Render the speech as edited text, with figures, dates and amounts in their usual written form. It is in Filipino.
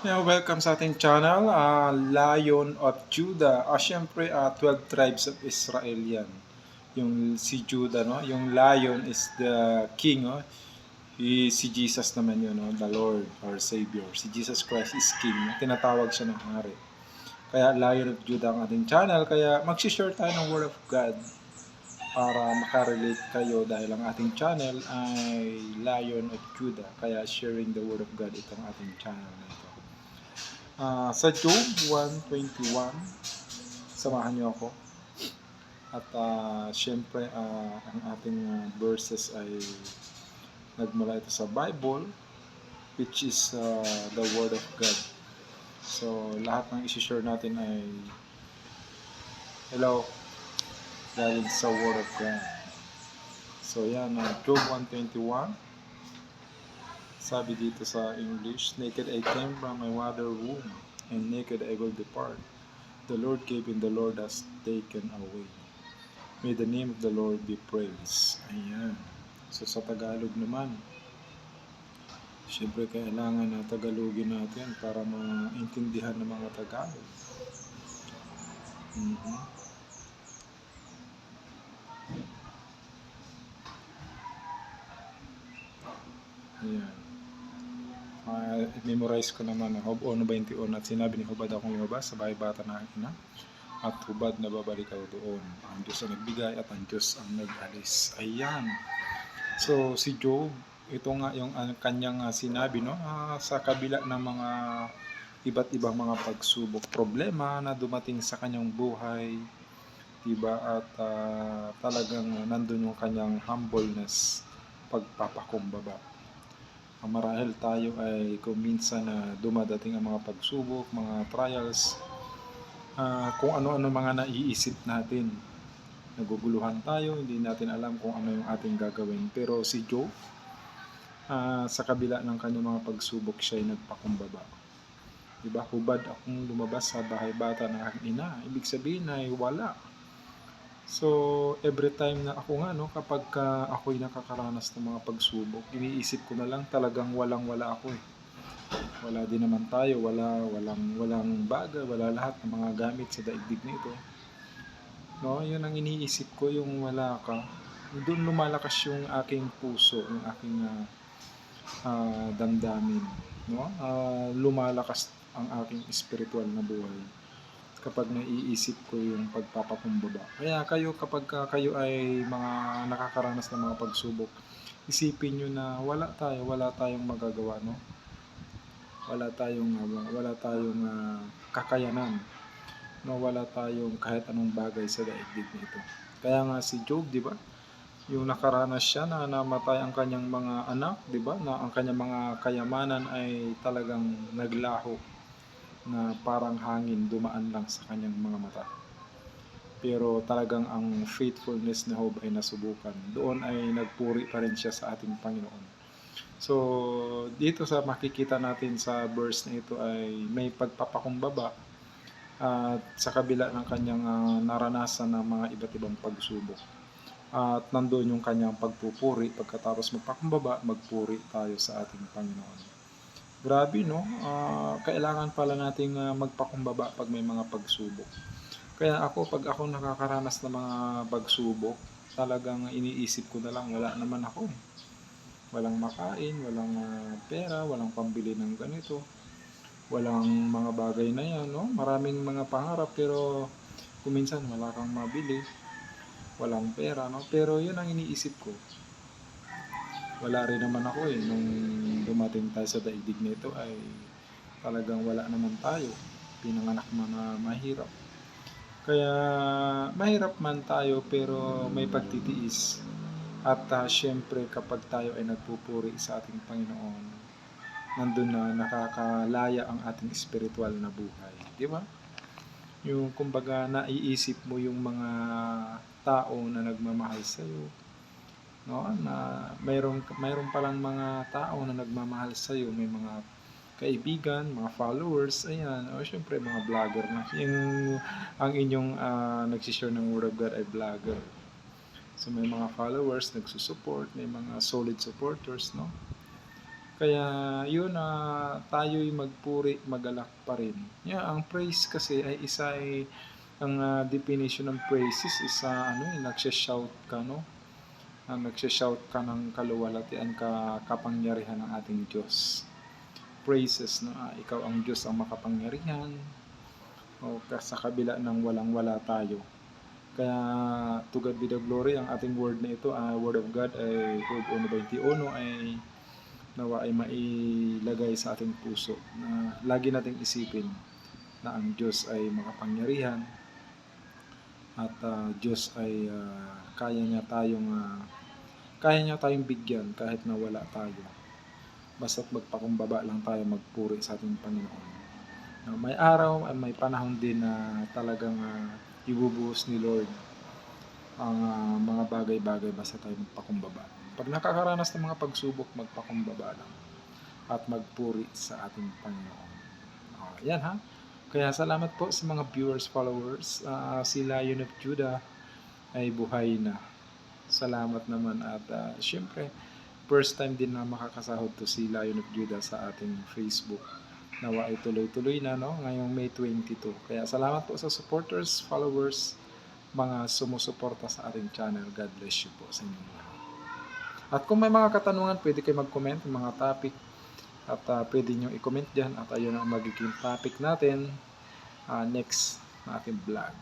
Yeah, welcome sa ating channel, Lion of Judah. Siyempre, 12 tribes of Israel yan. Yung si Judah, no? Yung lion is the king, no? Si Jesus naman yun, no? The Lord or Savior. Si Jesus Christ is king. No? Tinatawag siya ng hari. Kaya Lion of Judah ang ating channel. Kaya mag-share tayo ng Word of God para makarelate kayo dahil ang ating channel ay Lion of Judah. Kaya sharing the Word of God itong ating channel na ito. Sa Job 1:21, samahan niyo ako. At syempre, ang ating verses ay nagmula ito sa Bible, which is the Word of God. So, lahat ng isi-share natin ay hello, galing sa Word of God. So, yan, Job 1:21. Sabi dito sa English, naked I came from my mother womb, and naked I will depart. The Lord gave and the Lord has taken away. May the name of the Lord be praised. Ayan. So sa Tagalog naman, syempre kailangan na Tagalogin natin para maintindihan ng mga Tagalog. Mm-hmm. Ayan. Memorize ko naman ang Job 1:21 at sinabi ni Hubad akong lumabas sa bahay bata na aking ina at hubad na babalik ako doon. Ang Diyos ang nagbigay at ang Diyos ang nag-alis. Ayan. So si Job, ito nga yung kanyang sinabi, no? Sa kabila ng mga iba't ibang mga pagsubok, problema na dumating sa kanyang buhay, diba? At talagang nandun yung kanyang humbleness, pagpapakumbaba. Marahil tayo ay kung minsan na dumadating ang mga pagsubok, mga trials, kung ano-ano mga naiisip natin. Naguguluhan tayo, hindi natin alam kung ano yung ating gagawin. Pero si Job, sa kabila ng kanyang mga pagsubok, siya ay nagpakumbaba. Diba? Hubad akong lumabas sa bahay bata ng aking ina. Ibig sabihin ay wala. So, every time na ako nga, no, kapag ako'y nakakaranas ng mga pagsubok, iniisip ko na lang talagang walang-wala ako eh. Wala din naman tayo, walang bagay, wala lahat ng mga gamit sa daigdig nito. No, yun ang iniisip ko, yung wala ka. Doon lumalakas yung aking puso, yung aking damdamin, no? Lumalakas ang aking spiritual na buhay kapag naiisip ko yung pagpapakumbaba. Kaya kayo kapag kayo ay mga nakakaranas ng mga pagsubok, isipin nyo na wala tayong magagawa, no? Wala tayong kakayanan, no? Wala tayong kahit anong bagay sa daigdig nito. Kaya nga si Job, di ba? Yung nakaranas siya na namatay ang kanyang mga anak, di ba? Na ang kanyang mga kayamanan ay talagang naglaho na parang hangin dumaan lang sa kanyang mga mata. Pero talagang ang faithfulness ni Job ay nasubukan. Doon ay nagpuri pa rin siya sa ating Panginoon. So, dito sa makikita natin sa verse na ito ay may pagpapakumbaba at sa kabila ng kanyang naranasan ng mga iba't ibang pagsubok. At nandoon yung kanyang pagpupuri, pagkatapos magpakumbaba, magpuri tayo sa ating Panginoon. Grabe, no? Kailangan pala nating magpakumbaba pag may mga pagsubok. Kaya ako, pag ako nakakaranas ng mga pagsubok, talagang iniisip ko na lang, wala naman ako. Walang makain, walang pera, walang pambili ng ganito, walang mga bagay na yan, no? Maraming mga pangarap, pero kuminsan wala kang mabili, walang pera, no? Pero yun ang iniisip ko. Wala rin naman ako eh. Nung dumating tayo sa daigdig nito ay talagang wala naman tayo. Pinanganak man na mahirap. Kaya mahirap man tayo pero may pagtitiis. At syempre kapag tayo ay nagpupuri sa ating Panginoon, nandun na nakakalaya ang ating spiritual na buhay. Di ba? Yung kumbaga naiisip mo yung mga tao na nagmamahal sa iyo, no? Na mayroon palang mga tao na nagmamahal sa iyo, may mga kaibigan, mga followers, ayan, o syempre mga vlogger na. Yung ang inyong nagsishare ng Word of God ay vlogger. So may mga followers nagsusupport, may mga solid supporters, no? Kaya yun, tayo'y magpuri, magalak pa rin. Ang praise kasi ay isa ang definition ng praises is ano, nagse-shout ka, no? Nagse-shout ka ng kaluwalhatian, kapangyarihan ng ating Diyos. Praises, no? Ikaw ang Diyos ang makapangyarihan, o sa kabila ng walang-wala tayo. Kaya to God be the glory, ang ating word na ito, word of God ay word 21 ay nawa ay mailagay sa ating puso na lagi nating isipin na ang Diyos ay makapangyarihan at Diyos ay kaya niya tayong bigyan kahit na wala tayo. Basta't magpakumbaba lang tayo, magpuri sa ating Panginoon. May araw at may panahon din na talagang ibubuhos ni Lord ang mga bagay-bagay basta tayo magpakumbaba. Pag nakakaranas ng mga pagsubok, magpakumbaba lang at magpuri sa ating Panginoon. Yan ha. Kaya salamat po sa mga viewers, followers. Si Lion of Judah ay buhay na. Salamat naman at syempre, first time din na makakasahod to si Lion of Judah sa ating Facebook. Nawa ay tuloy-tuloy na, no? Ngayong May 22. Kaya salamat po sa supporters, followers, mga sumusuporta sa ating channel. God bless you po sa inyong lahat. At kung may mga katanungan, pwede kayo mag-comment ng mga topic at pwede nyo i-comment dyan at ayun ang magiging topic natin next na ating vlog.